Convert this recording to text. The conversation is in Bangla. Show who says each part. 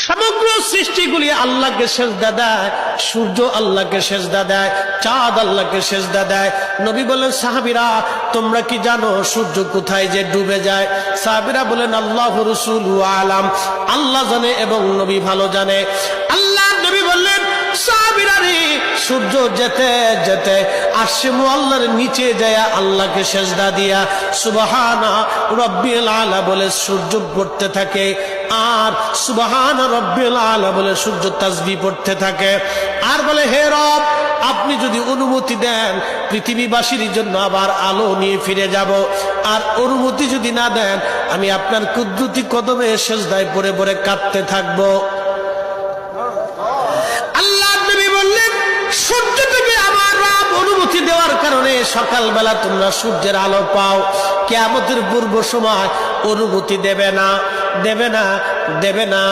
Speaker 1: সমগ্র সৃষ্টিগুলি আল্লাহকে সেজদা দেয়, সূর্য আল্লাহকে সেজদা দেয়, চাঁদ আল্লাহকে সেজদা দেয়। নবী বলেন, সাহাবীরা তোমরা কি জানো সূর্য কোথায় যে ডুবে যায়? সাহাবীরা বলেন, আল্লাহু রাসূলু আলাম, আল্লাহ জানে এবং নবী ভালো জানে। আল্লাহ নবী বললেন, সাহাবীরা রে, সূর্য যেতে যেতে আরশে মুআল্লার নিচে যায় আল্লাহকে সেজদা দিয়া সুবহানা রাব্বিল আলা বলে সূর্য পড়তে থাকে, আর সুবহানা রাব্বিল আলা বলে সূর্য তাসবিহ পড়তে থাকে, আর বলে, হে রব, আপনি যদি অনুমতি দেন পৃথিবীবাসীর জন্য আবার আলো নিয়ে ফিরে যাব, আর অনুমতি যদি না দেন আমি আপনার কুদরতি কদমে সেজদায় পড়ে পড়ে কাঁদতে থাকবো। সূর্য থেকে আমার রব অনুমতি দেওয়ার কারণে সকালবেলা তোমরা সূর্যের আলো পাও। কিয়ামতের পূর্ব সময় অনুমতি দেবে না, দেবে না, দেবে না।